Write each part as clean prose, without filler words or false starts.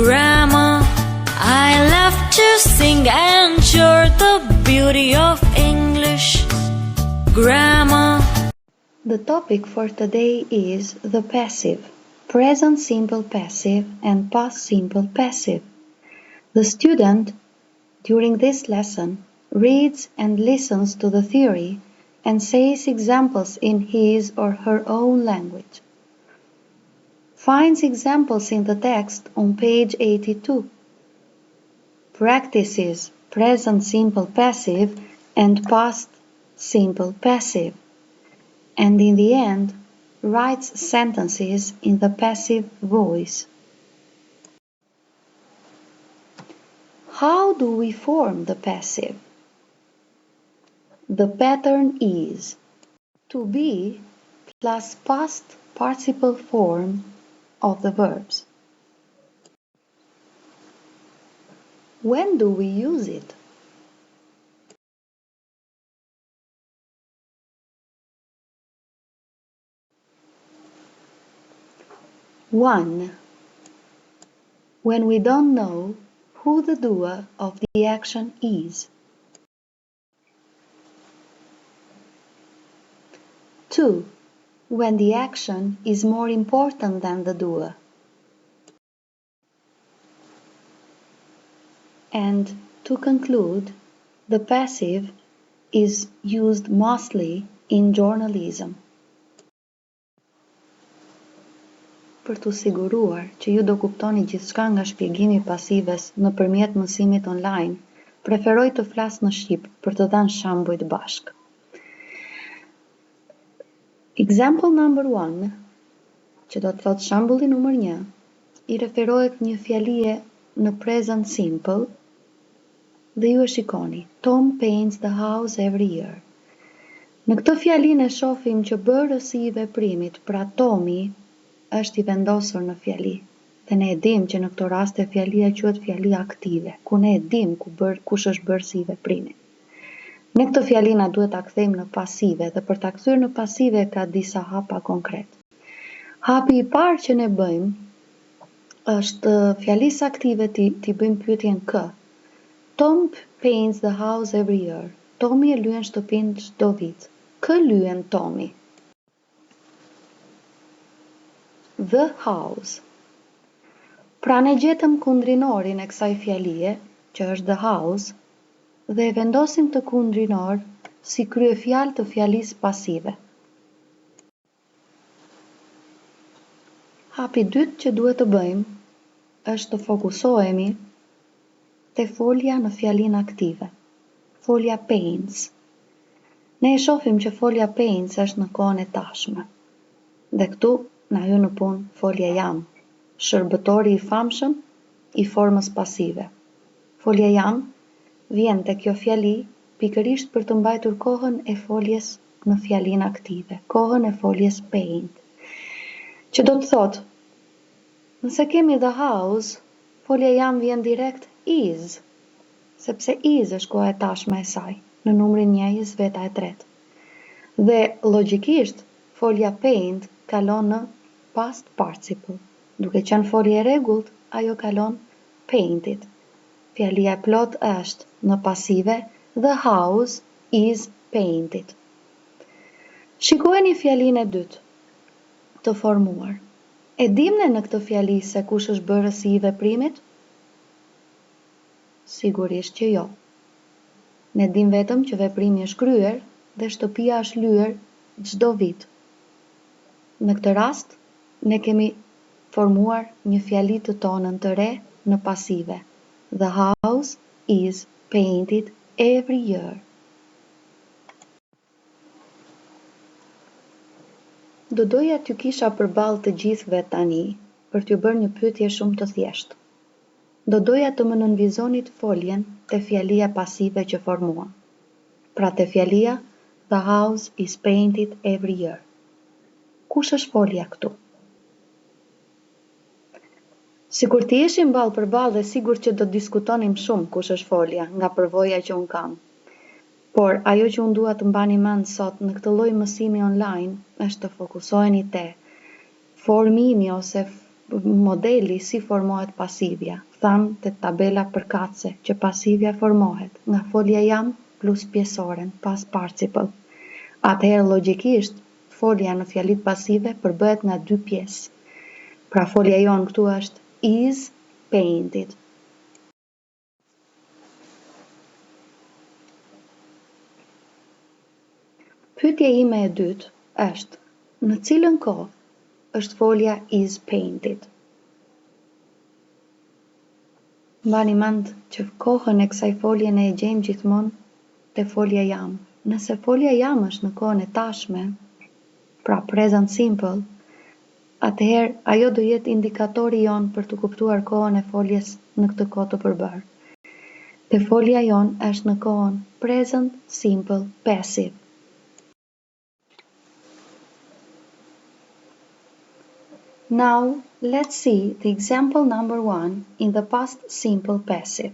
Grandma, I love to sing and share the beauty of English. Grandma. The topic for today is the passive, present simple passive and past simple passive. The student, during this lesson, reads and listens to the theory and says examples in his or her own language. Finds examples in the text on page 82. Practices present simple passive and past simple passive. And in the end, writes sentences in the passive voice. How do we form the passive? The pattern is to be plus past participle form of the verbs. When do we use it? One, when we don't know who the doer of the action is. 2. When the action is more important than the doer. And to conclude, the passive is used mostly in journalism. Për t'u siguruar që ju do kuptoni gjithçka nga shpjegimi i pasives nëpërmjet mësimit online, preferoj të flas në shqip për të dhënë shembuj bashk. Example number 1, që do të thotë shembulli numër 1, i referohet një fjalie në present simple dhe ju e shikoni. Tom paints the house every year. Në këtë fjalinë e shohim që bërësi i veprimit, pra Tomi, është i vendosur në fjali. Dhe ne e dim që në këtë rast e fjalia quhet fjali aktive, ku ne e dim kush është bërësi i veprimit. Ne këtë fjali na duhet ta kthejmë në pasive dhe për ta kthyer në pasive ka disa hapa konkret. Hapi i parë që ne bëjmë është fjalisë aktive ti bëjmë pyetjen kë. Tom paints the house every year. Tomi e lyen shtëpinë çdo vit. Kë lyen Tomi? The house. Pra ne gjetëm kundrinorin e kësaj fjalie, që është the house, dhe e vendosim të kundrinor si kryefjalë të fjalisë pasive. Hapi dytë që duhet të bëjmë është të fokusohemi te folja në fjalinë aktive. Folja paints. Ne e shohim që folja paints është në kohën e tashme. Dhe këtu na hyn në punë folja jam, shërbëtori i famshëm i formës pasive. Folja jam vjen te kjo fjali pikërisht për të mbajtur kohën e foljes në fjalinë aktive, kohën e foljes paint. Që do të thotë, nëse kemi the house, folja jam vjen direkt is, sepse is është koha e tashme e saj, në numrin njëjës veta e tretë. Dhe logjikisht, folja paint kalon në past participle. Duke qenë folje e rregullt, ajo kalon painted. Fjalia e plot është në pasive, the house is painted. Shikojeni fjalinë e dytë të formuar. E dimne në këtë fjali se kush është bërësi i veprimit? Sigurisht që jo. Ne dim vetëm që veprimi është kryer dhe shtëpia është lyer çdo vit. Në këtë rast, ne kemi formuar një fjali të tonën të re në pasive. The house is painted every year. Do doja t'ju kisha përballë të gjithëve tani për t'ju bërë një pyetje shumë të thjeshtë. Do doja të më nënvizonit foljen te fjalia pasive që formuam. Pra te fjalia the house is painted every year. Kush është folja këtu? Sikur t'i ishim ballë për ballë dhe sigur që do diskutonim shumë kush është folja nga përvoja që unë kam. Por ajo që unë dua të mbani mend sot në këtë lloj mësimi online është të fokusoheni te formimi ose modeli si formohet pasivja, thanë te tabela përkatëse që pasivja formohet nga folja jam plus pjesoren pas participle. Atëherë logjikisht folja në fjalit pasive përbëhet nga dy pjesë. Pra folja jon këtu është is painted. Pyetja ime e dytë është: në cilën kohë është folja is painted? Mbani mend që kohën e kësaj folje ne e gjejmë gjithmonë te folja jam. Nëse folja jam është në kohën e tashme, pra present simple, atëherë ajo do jetë indikatori jon për të kuptuar kohën e foljes në këtë kohë të përbërë. Te folja jon është në kohën present simple passive. Now, let's see the example number 1 in the past simple passive.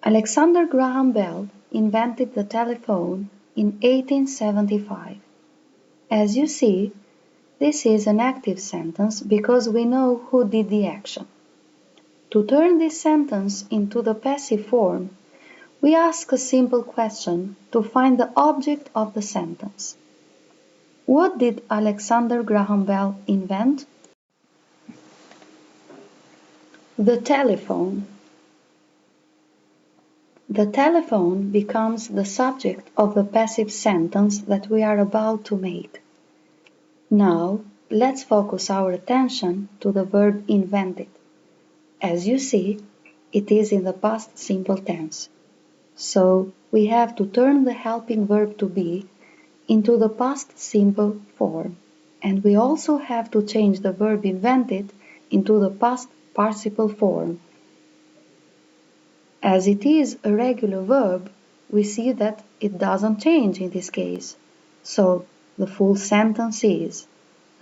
Alexander Graham Bell invented the telephone in 1875. As you see, this is an active sentence because we know who did the action. To turn this sentence into the passive form, we ask a simple question to find the object of the sentence. What did Alexander Graham Bell invent? The telephone. The telephone becomes the subject of the passive sentence that we are about to make. Now, let's focus our attention to the verb invented. As you see, it is in the past simple tense. So, we have to turn the helping verb to be into the past simple form, and we also have to change the verb invented into the past participle form. As it is a regular verb, we see that it doesn't change in this case. So the full sentence is: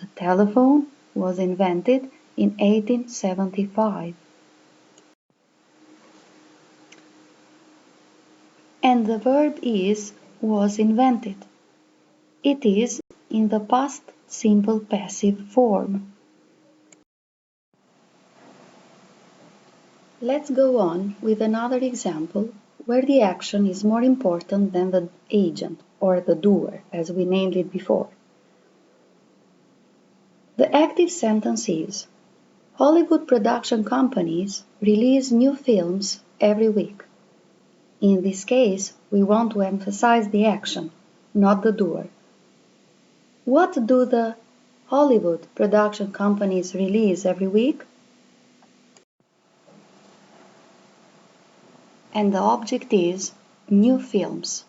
the telephone was invented in 1875. And the verb is was invented. It is in the past simple passive form. Let's go on with another example where the action is more important than the agent or the doer, as we named it before. The active sentence is: Hollywood production companies release new films every week. In this case, we want to emphasize the action, not the doer. What do the Hollywood production companies release every week? And the object is new films.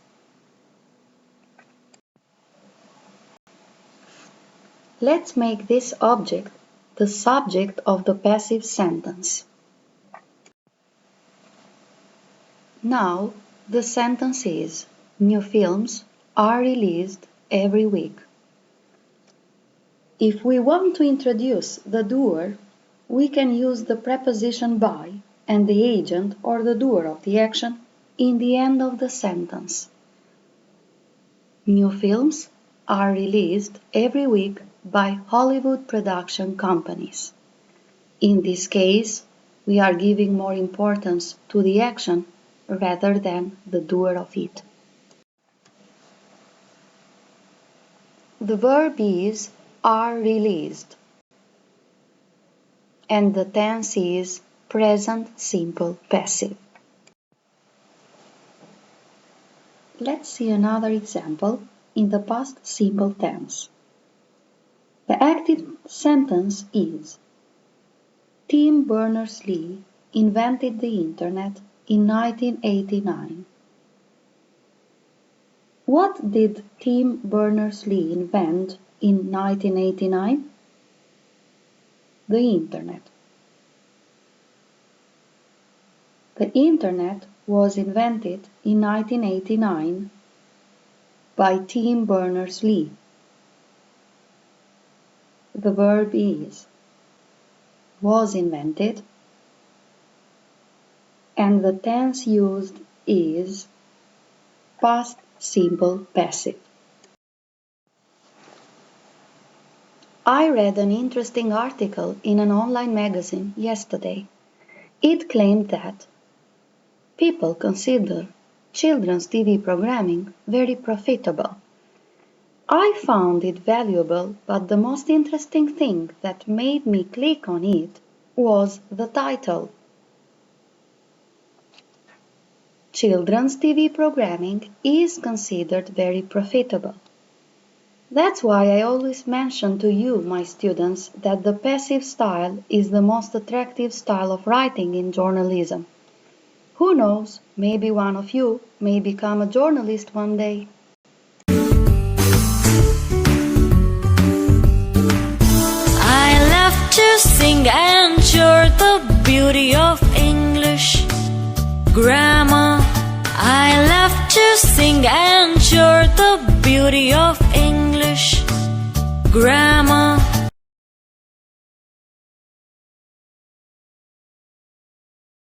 Let's make this object the subject of the passive sentence. Now, the sentence is: new films are released every week. If we want to introduce the doer, we can use the preposition by and the agent or the doer of the action in the end of the sentence. New films are released every week by Hollywood production companies. In this case, we are giving more importance to the action rather than the doer of it. The verb is are released, and the tense is present simple passive. Let's see another example in the past simple tense. The active sentence is: Tim Berners-Lee invented the Internet in 1989. What did Tim Berners-Lee invent in 1989? The Internet. The Internet was invented in 1989 by Tim Berners-Lee. The verb is was invented, and the tense used is past simple passive. I read an interesting article in an online magazine yesterday. It claimed that people consider children's TV programming very profitable. I found it valuable, but the most interesting thing that made me click on it was the title. Children's TV programming is considered very profitable. That's why I always mention to you, my students, that the passive style is the most attractive style of writing in journalism. Who knows, maybe one of you may become a journalist one day. I love to sing and share the beauty of English grammar. I love to sing and share the beauty of English grammar.